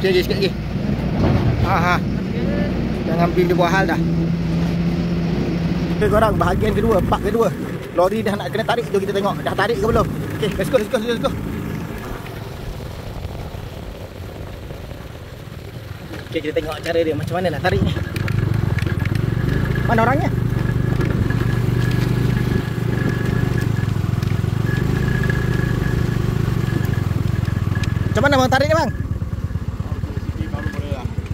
Sikit lagi. Jangan ambil dia buat hal dah. Okay korang, bahagian kedua, part kedua. Lori dah nak kena tarik, jom kita tengok dah tarik ke belum. Okay, let's go. Okay, kita tengok cara dia macam mana nak tarik ni. Mana orangnya? Macam mana bang tarik ni bang?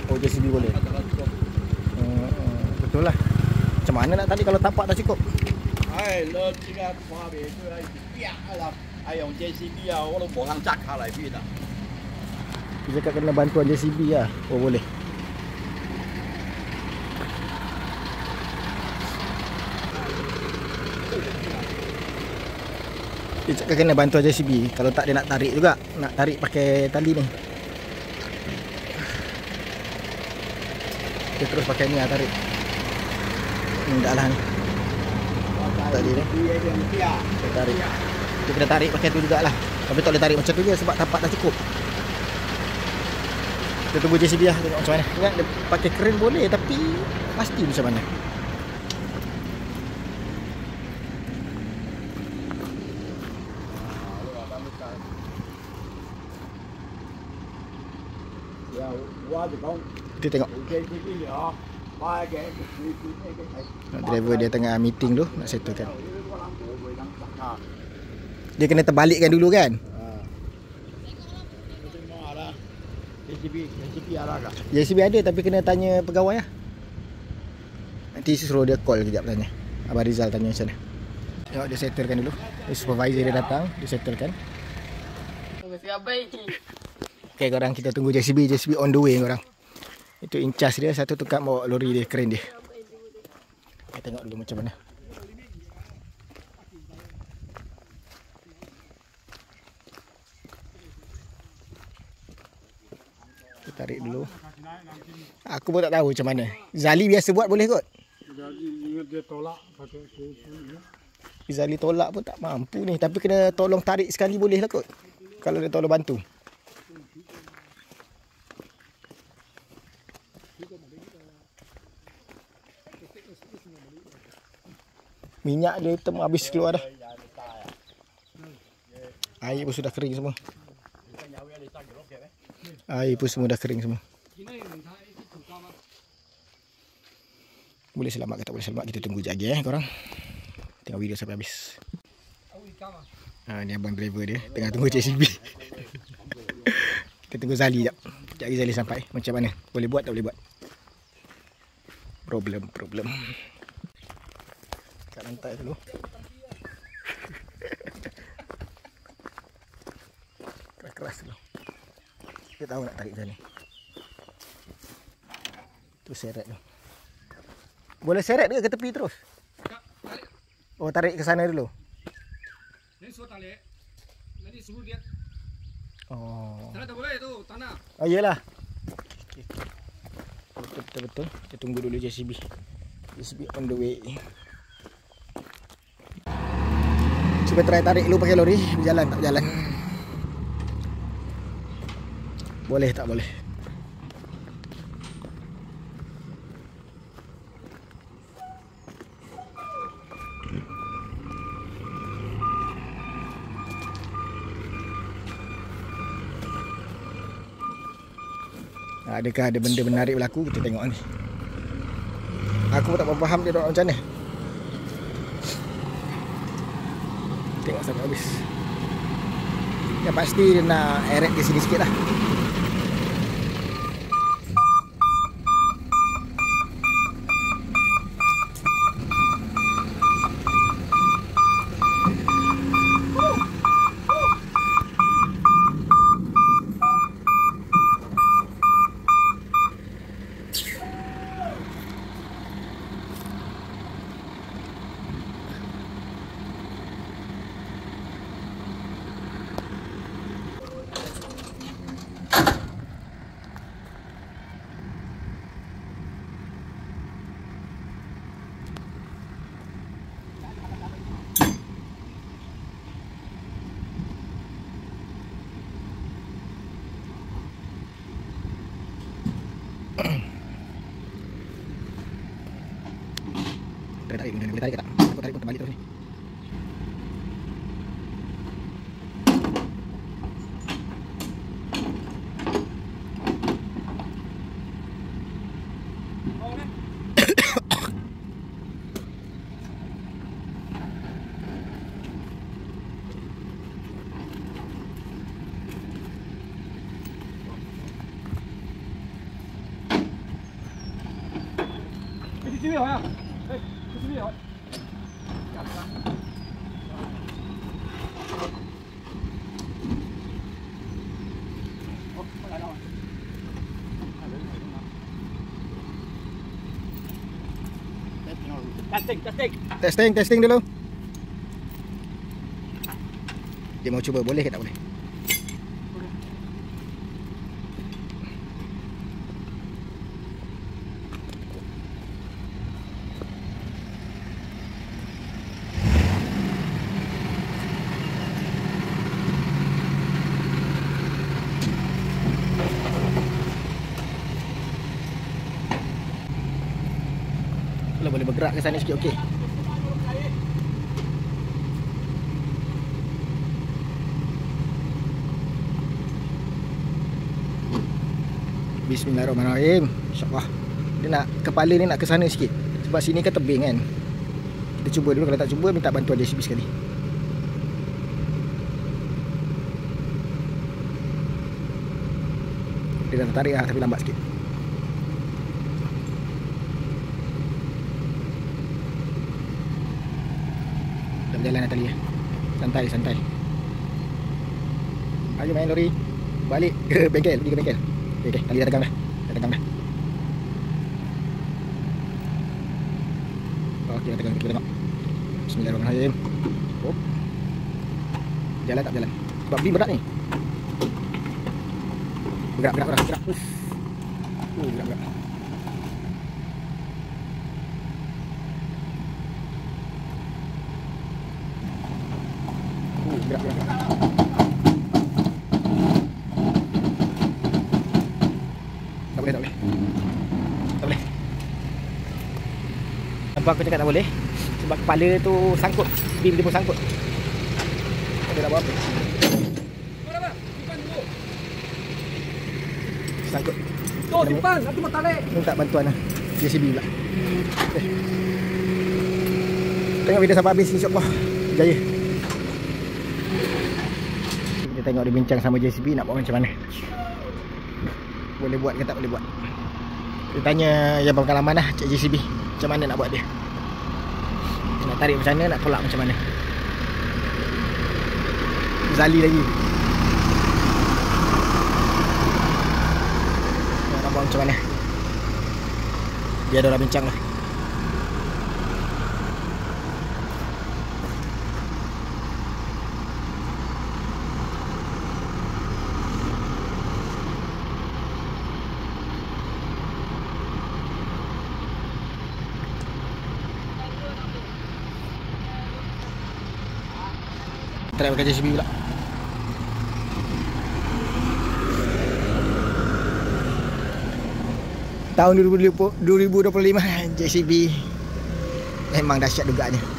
Oh, JCB boleh. Betul lah. Macam mana nak tarik kalau tapak dah cukup? Dia cakap kena bantuan JCB lah. Oh boleh. Dia cakap kena bantuan JCB. Kalau tak dia nak tarik juga. Nak tarik pakai tali ni. Dia terus pakai ni lah tarik. Ni dah lah ni. Tadi ni. Dia tarik. Dia kena tarik pakai tu jugalah. Tapi tak boleh tarik macam tu je sebab tapak dah cukup. Kita tunggu JCB lah, tengok macam mana. Ingat dia pakai kren boleh tapi pasti macam mana. Kita tengok. Driver dia tengah meeting tu, nak settlekan. Dia kena terbalikkan dulu kan? JCB ada tapi kena tanya pegawai lah. Nanti suruh dia call kejap tanya. Abang Rizal tanya macam mana. Tengok dia settlekan dulu. Supervisor dia datang, dia settlekan. Okay korang, kita tunggu JCB on the way korang. Itu in charge dia, satu tukang bawa lori dia, keren dia. Kita tengok dulu macam mana. Kita tarik dulu. Aku pun tak tahu macam mana. Zali biasa buat boleh kot? Dia tolak pakai Zali tolak pun tak mampu ni. Tapi kena tolong tarik sekali boleh lah kot. Kalau dia tolong bantu. Minyak dia hitam habis keluar dah. Air pun sudah kering semua. Air pun semua dah kering semua. Boleh selamat ke tak boleh selamat, kita tunggu je lagi korang. Tengok video sampai habis. Ni abang driver dia tengah tunggu JCB. Kita tunggu Zali jap. Sekejap lagi Zali sampai. Macam mana? Boleh buat tak boleh buat? Problem. Kat lantai dulu. Keras dulu. Dia tahu nak tarik macam ni. Tu seret tu. Boleh seret ke tepi terus? Oh, tarik ke sana dulu. Ni suruh tarik. Nanti suruh dia. Oh. Tanah tak boleh tu, tanah. Oh, iyalah. Okay. Betul. Kita tunggu dulu JCB. JCB on the way. Cuba try tarik dulu pakai lori. Berjalan tak berjalan. Boleh tak boleh. Adakah ada benda menarik berlaku? Kita tengok ni. Aku pun tak faham dia macam mana. Tengok sampai habis. Yang pasti dia nak eret ke sini sikit lah. Tarik, boleh tarik ke tak? Aku tarik pun terbalik terus ni. Di sini ya. Di sini ya. Testing dulu. Dia mau cuba boleh ke tak boleh? Kalau boleh bergerak ke sana sikit okey. Bismillahirrahmanirrahim. InsyaAllah. Dia nak kepala ni nak ke sana sikit. Sebab sini kan tebing kan. Kita cuba dulu, kalau tak cuba minta bantuan JCB sekali. Dia dah tertarik lah tapi lambat sikit. Dah berjalan dah tali ya. Santai. Ayo main lori. Balik ke bengkel, pergi ke bengkel. Okey, tali dah tegang dah. Okey, dah tegang, kita tengok. Bismillahirrahmanirrahim. Hop. Jalan tak jalan? Sebab beam berat ni. Gerak. Gerak. Gerak. Tak boleh. Nampak aku cakap tak boleh sebab kepala tu sangkut. Beam dia pun sangkut. Tak boleh nak buat apa. Sangkut. Tu simpan, nanti mau tarik. Minta bantuan lah JCB pula. Okay. Tengok video sampai habis, insyaAllah jaya. Kita tengok dia bincang sama JCB nak buat macam mana. Boleh buat ke tak boleh buat. Kita tanya yang berpengalaman lah, Cik JCB, macam mana nak buat dia. Nak tarik macam mana, nak tolak macam mana. Zali lagi. Nak buat macam mana. Dia ada orang bincang lah. Try pakai JCB pula. Tahun 2025 JCB memang dahsyat dugaannya.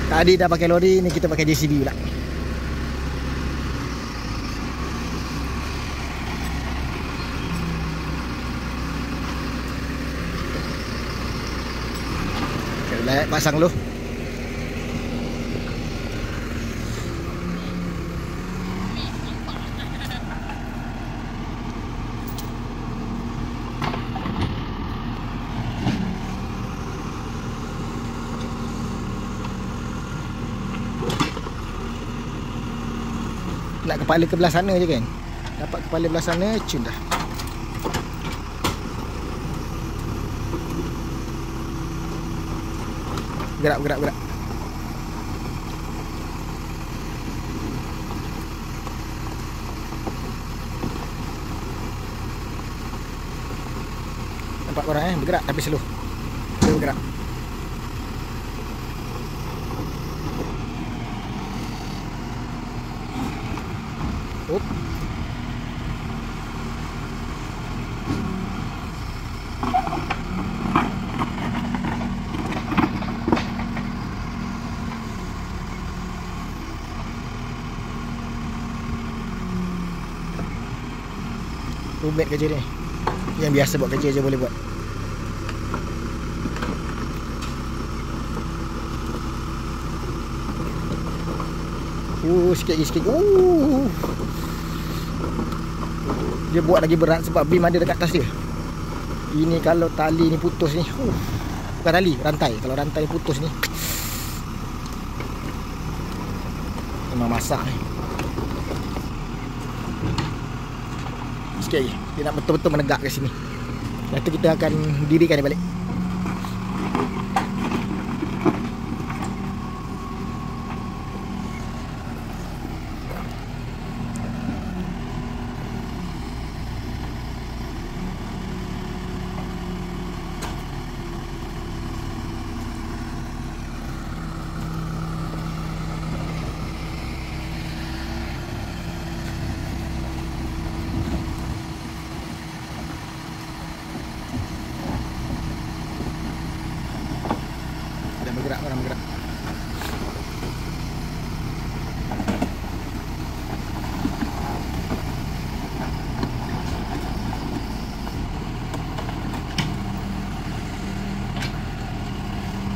Tadi dah pakai lori, ni kita pakai JCB pula. Okay, pasang dulu. Nak kepala ke belah sana je kan. Dapat kepala belah sana, cun dah. Gerak. Nampak korang bergerak tapi slow. Dia bergerak. Up. Rumit kerja ni. Yang biasa buat kerja je boleh buat. Sikit lagi sikit. Dia buat lagi berat sebab beam ada dekat atas dia. Ini kalau tali ni putus ni, bukan tali, rantai. Kalau rantai ni putus ni, memang masak ni. Sikit lagi. Dia nak betul-betul menegak ke sini. Nanti kita akan dirikan dia balik. Orang bergerak.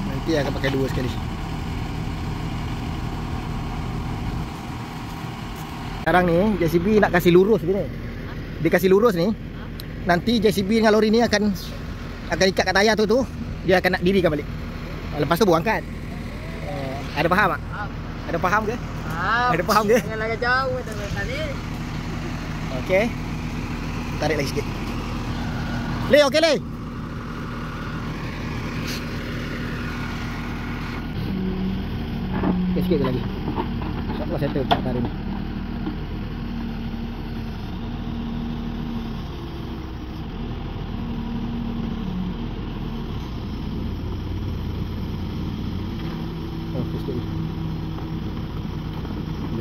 Nanti akan pakai dua sekali. Sekarang ni JCB nak kasih lurus ni. Dia kasih lurus ni. Nanti JCB dengan lori ni akan ikat kat tayar tu. Dia akan nak dirikan balik. Lepas tu buang kan. Ada faham tak? Ada faham ke? Ada faham ke? Jangan lagi jauh tadi. Okey. Tarik lagi sikit. Le, okey le. Okey, sikit je lagi. InsyaAllah settle hari ni.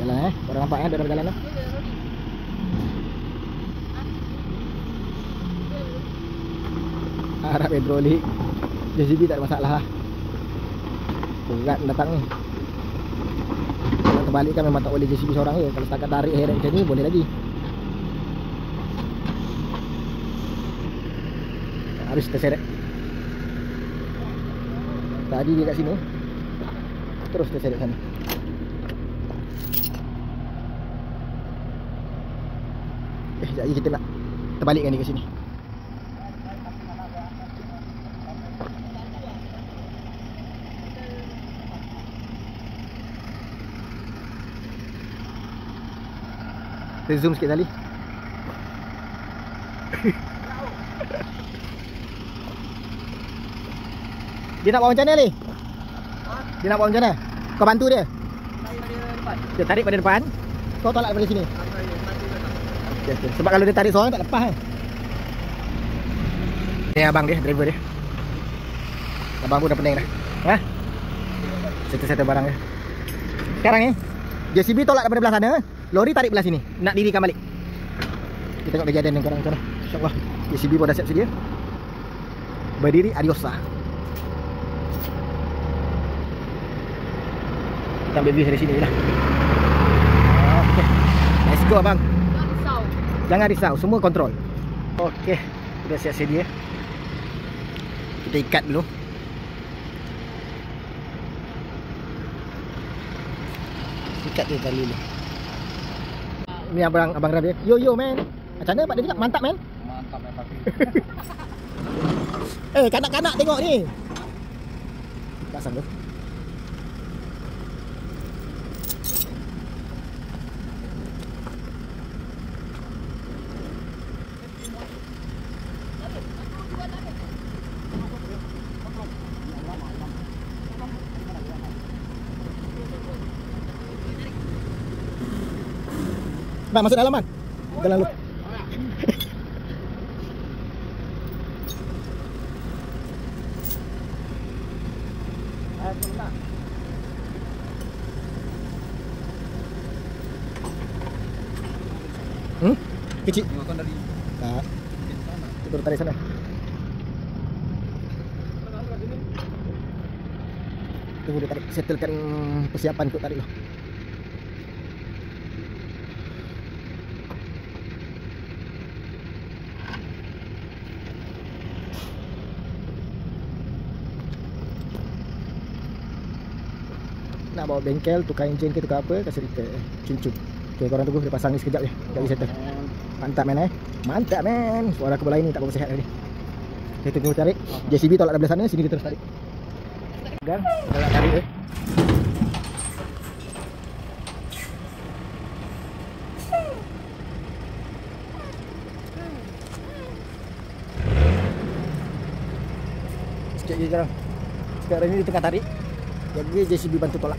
Jalan korang nampak dah berjalan dah. Harap hidrolik JCB tak ada masalah lah. Berat datang ni. Kalau terbalik kan memang tak boleh JCB seorang je. Kalau setakat tarik heret macam ni boleh lagi. Harus terseret. Tadi dia kat sini, terus terseret sana. Sekejap lagi kita nak terbalikkan dia ke sini. Kita zoom sikit tali. Dia nak buat macam mana ni? Dia nak buat macam mana? Kau bantu dia? Dia tarik pada depan. Kau tolak daripada sini. Okay. Sebab kalau dia tarik seorang tak lepas kan. Ni abang dia, driver dia. Abang pun dah pening dah. Ha? Settle barang dia. Sekarang ni JCB tolak daripada belah sana, lori tarik belah sini. Nak dirikan balik. Kita tengok kejadian ni korang macam mana. InsyaAllah JCB pun dah siap sedia. Berdiri adiosa. Kita ambil view dari sini je lah. Okay. Let's go abang. Jangan risau, semua kontrol. Okey, sudah siap sedia. Kita ikat dulu. Ikat dia tali dulu. Ni abang driver. Yo man. Macam mana Pak dia cakap? Mantap man. Mantap ya papi. Kanak-kanak tengok ni. Pasang tu. Bang, masuk dalam man. Dalam lu. Kecil. Tengokkan dari Tak. sana. Kita tarik sana. Tunggu dia tarik. Settlekan persiapan untuk tarik dulu. Nak bawa bengkel, tukar enjin ke tukar apa, kasih repair. Cun-cun. Okay, korang tunggu dia pasang ni sekejap je. Sekejap lagi settle. Mantap men Mantap men. Suara kepala ini tak berapa sihat hari ni. Kita tunggu tarik. JCB tolak dari belah sana, sini dia terus tarik. Pegang, tolak tarik dia. Sikit lagi sekarang. Sekarang ni dia tengah tarik. Jadi JCB bantu tolak.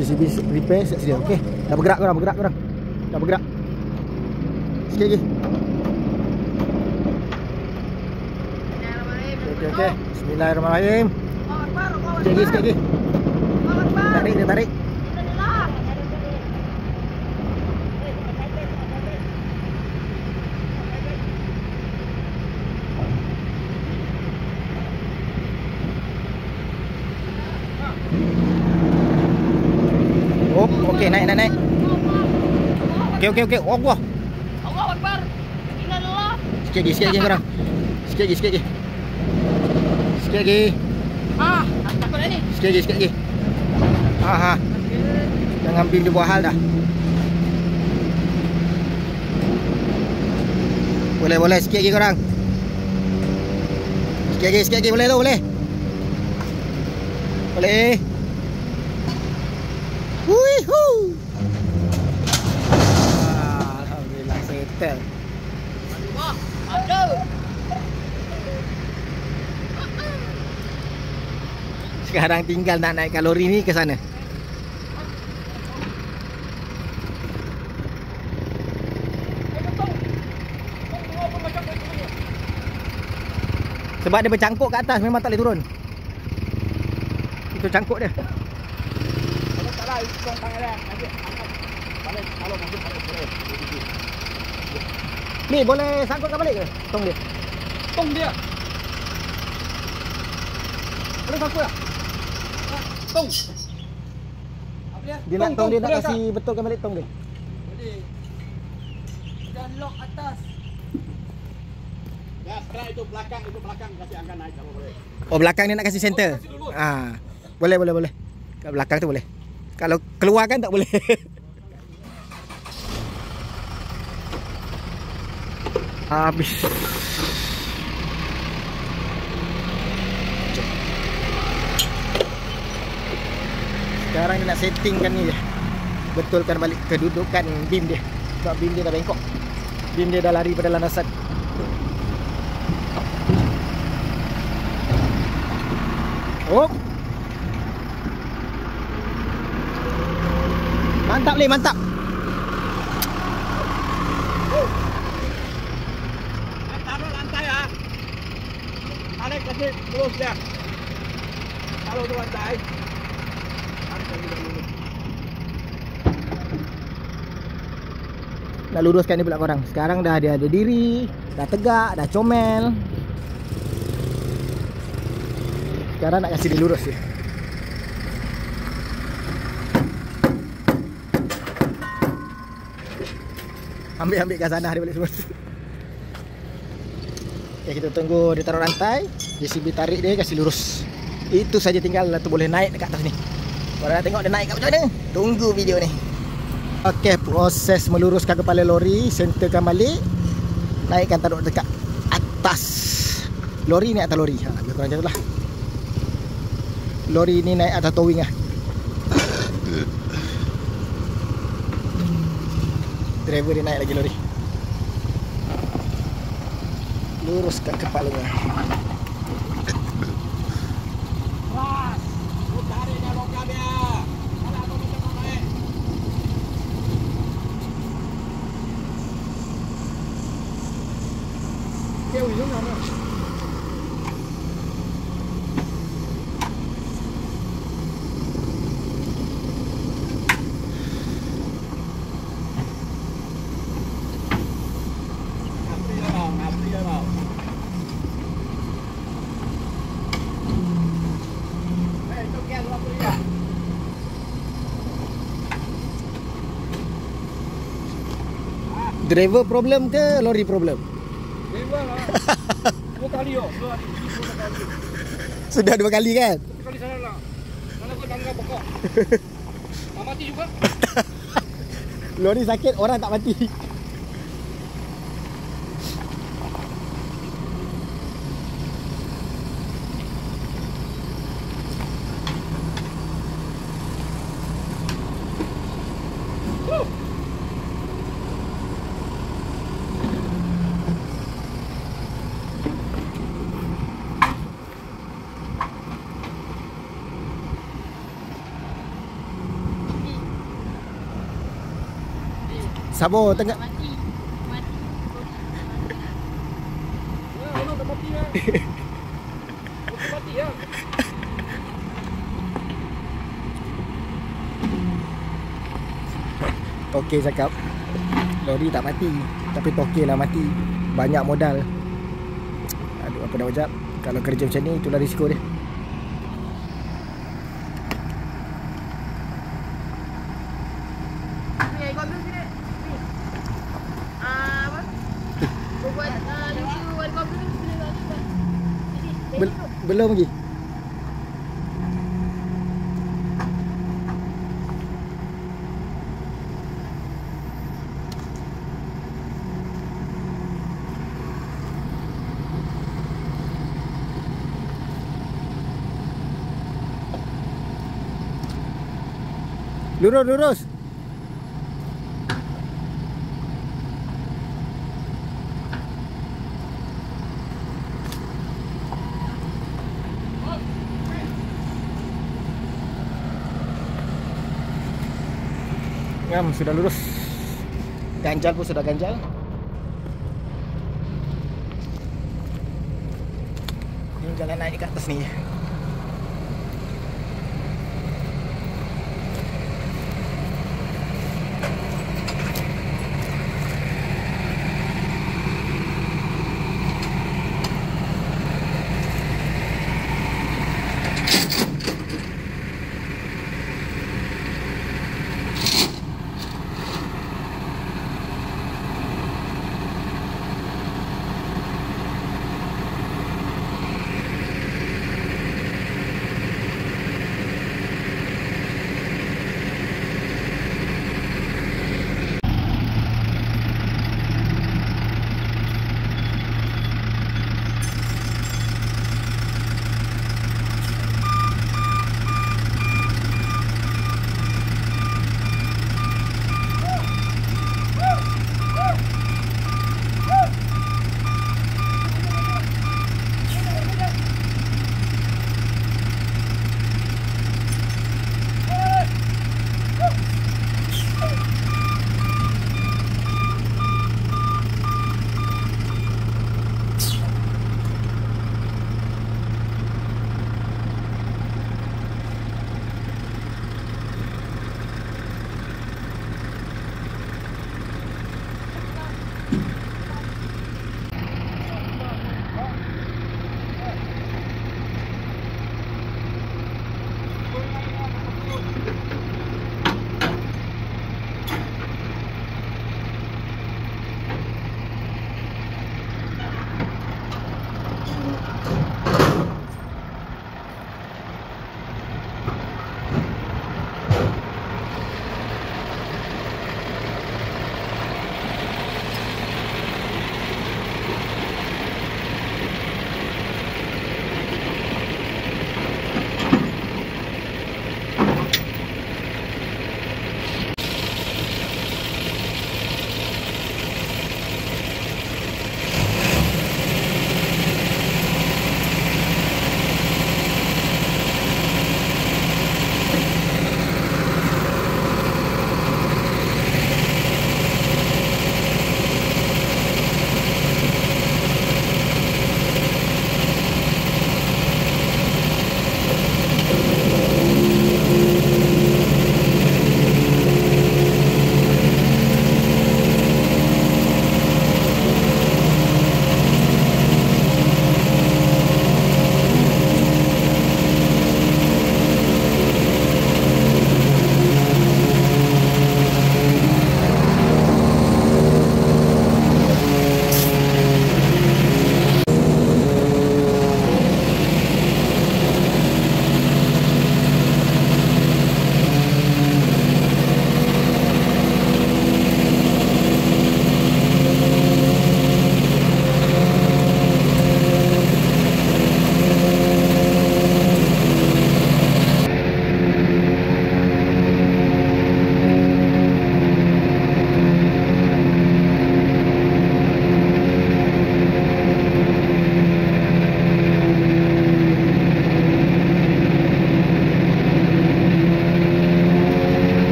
JCB repair siap sedia. Okey. Dah bergerak korang. Dah bergerak. Sikit lagi. Okey. Bismillahirrahmanirrahim. Sikit lagi. Tarik dia tarik. Oh, okey naik. Okey. Allah. Allah Akbar. Innalillah. Sikit lagi korang. Sikit lagi. Ah, takut dah ni. Sikit lagi. Jangan bim dia buat hal dah. Boleh sikit lagi korang. Sikit lagi boleh tu boleh. Wuhu. Alhamdulillah settle. Wah, ada. Sekarang tinggal nak naikkan lori ni ke sana. Sebab dia bercangkuk ke atas, memang tak boleh turun. Itu cangkuk dia. Kalau tak lah, ikut tangan dia. Nanti angkat. Balik. Kalau masuk balik boleh. Ni boleh sangkutkan balik ke? Tong dia. Tong dia. Boleh sangkut tak? Tong. Apa dia? Dia nak tong dia nak kasi betulkan balik tong dia. Boleh. Dan lock atas. Ya, sekarang itu belakang kasih angkat naik kalau boleh. Oh, belakang ni nak kasi center. Boleh. Kat belakang tu boleh. Kalau keluar kan tak boleh. Habis. Sekarang dia nak settingkan ni je. Betulkan balik kedudukan beam dia. Sebab beam dia dah bengkok. Beam dia dah lari pada landasan. Oh. Mantap Le, mantap. Taruh lantai ya. Tarik kasih terus dia. Taruh tu lantai. Nak luruskan ni pula korang. Sekarang dah dia ada diri, dah tegak, dah comel. Sekarang nak kasi dia lurus je. Ambil kat sana dia balik semua. Okay, kita tunggu dia taruh rantai. JCB tarik dia, kasi lurus. Itu saja, tinggal lah tu boleh naik dekat atas ni. Korang nak tengok dia naik kat macam mana? Tunggu video ni. Okey, proses meluruskan kepala lori, senterkan balik, naikkan taruh dekat atas lori ni, atas lori. Lebih kurang macam tu lah. Lori ni naik atas towing lah. Driver dia naik lagi lori. Luruskan kepalanya. Keras. Lu tarik dia longgar dia. Kalau aku macam naik. Jangan lah. Driver problem ke lori problem? Memang lah. 2 kali oh, 2 hari. 2 kali. Sudah 2 kali kan? 1 kali salah lah. Mana kau tangga pokok. Tak mati juga. Lori sakit, orang tak mati. Sabar tengah. Mati. Mati. Ya, orang tak mati lah. Orang mati ya. Toke cakap lori tak mati, tapi toke lah mati. Banyak modal. Aduh, apa nak ucap? Kalau kerja macam ni, itulah risiko dia. Ni, kau ambil sini. Ni. Apa? Kau buat review wali kau ambil sini lah. Sini. Belum lagi. Lurus, lurus. Ngam, sudah lurus. Ganjal pun sudah ganjal. Ini jalan naik ke atas ni.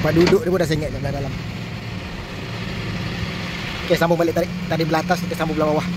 Tempat duduk dia pun dah sengit kat dalam. Okey, sambung balik tarik. Tadi belah atas, kita sambung belah bawah.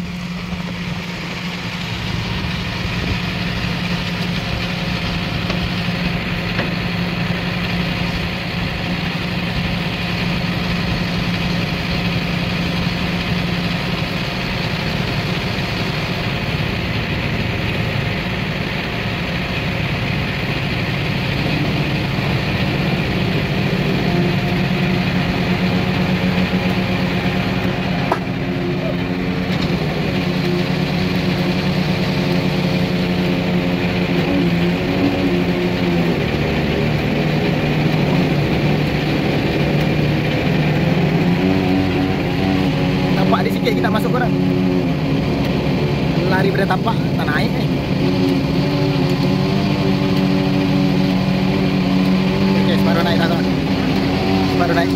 Sikit kita masuk korang. Lari pada tapak, tak naik ni. Okey, baru naik dah kawan. Baru naik.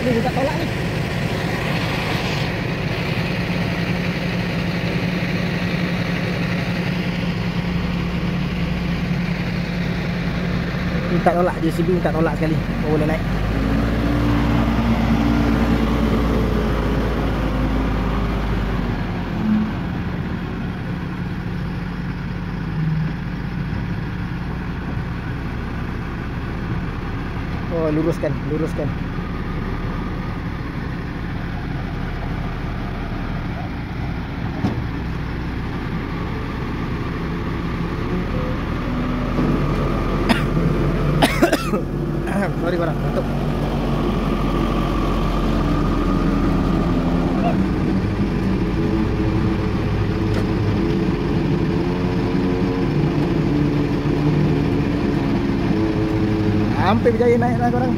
Ni buka tolak ni. Minta tolak, JCB minta tolak sekali. Oh, boleh naik. Oh, luruskan, luruskan. Sorry korang, batuk. Hampir berjaya naik lah korang.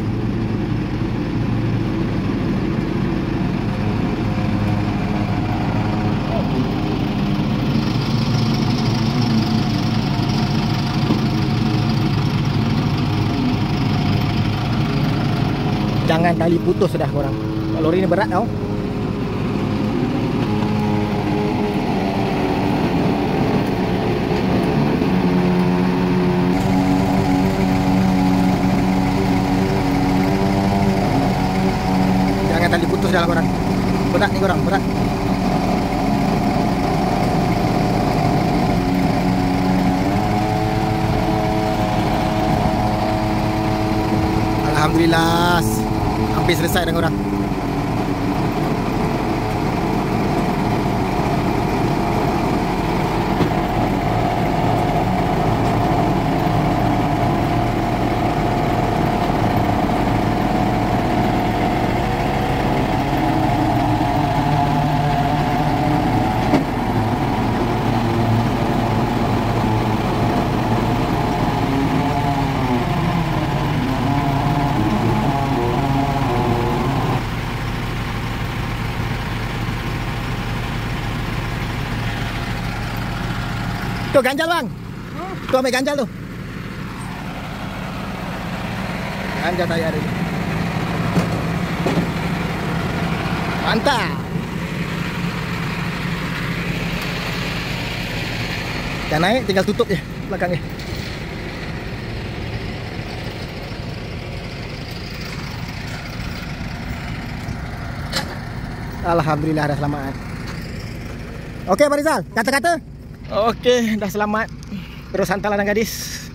Jangan tali putus dah korang. Lori ni berat tau. Jangan tali putus dah korang. Berat ni korang, berat. Alhamdulillah. Hampir selesai dah korang. Tu ganjal bang. Tu ambil ganjal tu. Ganjal tayar ni. Mantap. Dah naik, tinggal tutup je belakang ni. Alhamdulillah dah selamat. Okey Pak Rizal, kata-kata. Okey, dah selamat. Terus hantar ladang gadis.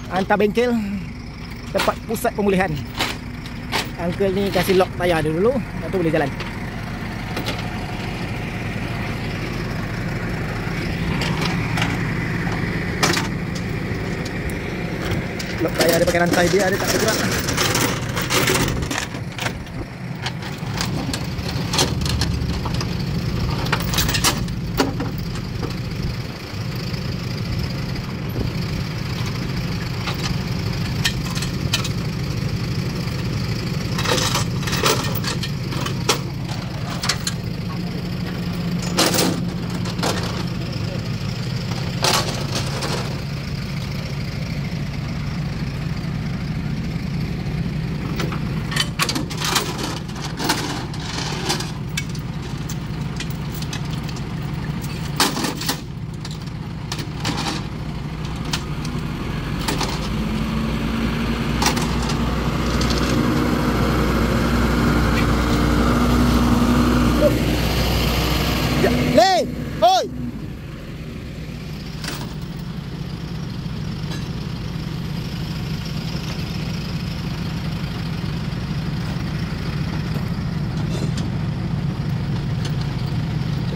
Hantar bengkel tempat pusat pemulihan. Uncle ni kasih lock tayar dia dulu, lepas tu boleh jalan. Lock tayar dia pakai rantai dia tak bergerak.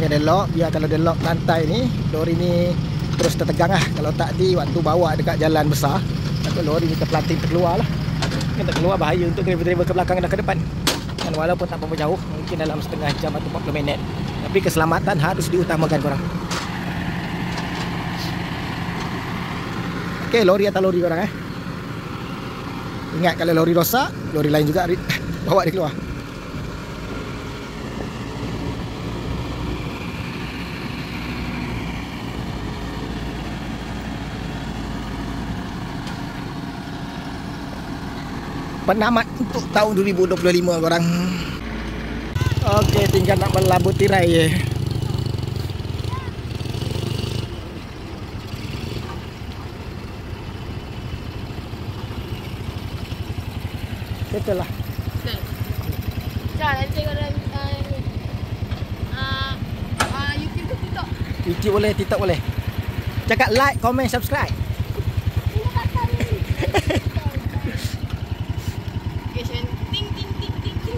dia lock. Biar kalau dia lock rantai ni, lori ni terus tertegang lah. Kalau tak di waktu bawa dekat jalan besar, atau lori ni terpelanting terkeluar lah. Kan tak keluar bahaya untuk driver-driver ke belakang dan ke depan. Dan walaupun tak berapa jauh, mungkin dalam setengah jam atau 40 minit, tapi keselamatan harus diutamakan korang. Okey, lori atau lori korang Ingat kalau lori rosak, lori lain juga bawa dia keluar. Penamat untuk tahun 2025 korang. Okey, tinggal nak berlabuh tirai je. Betul lah. Dah, nanti tengok dalam YouTube ke TikTok? YouTube boleh, TikTok boleh. Cakap like, comment, subscribe. Location ting ting ting ting ting.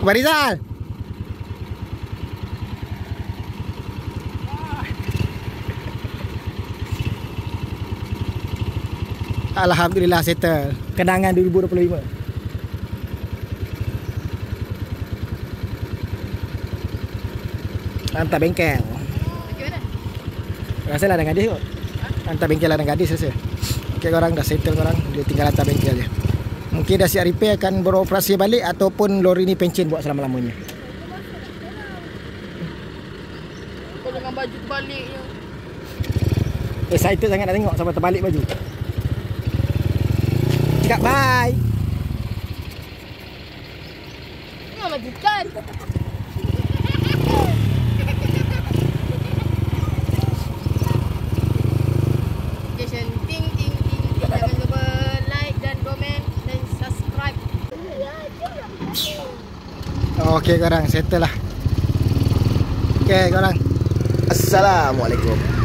Abang Rizal. Alhamdulillah settle. Kenangan 2025. Hantar bengkel. Okey mana? Rasa lah dengan gadis kot. Hantar bengkel lah dengan gadis rasa. Okey, korang dah settle korang. Dia tinggal hantar bengkel je. Mungkin dah siap repair, akan beroperasi balik, ataupun lori ni pencen buat selama-lamanya. Kau dengan baju terbaliknya. Excited sangat nak tengok sampai terbalik baju. Cakap bye. Nak majikan. Location ting ting ting. Jangan lupa like dan komen dan subscribe. Okey korang, settle lah. Okey korang. Assalamualaikum.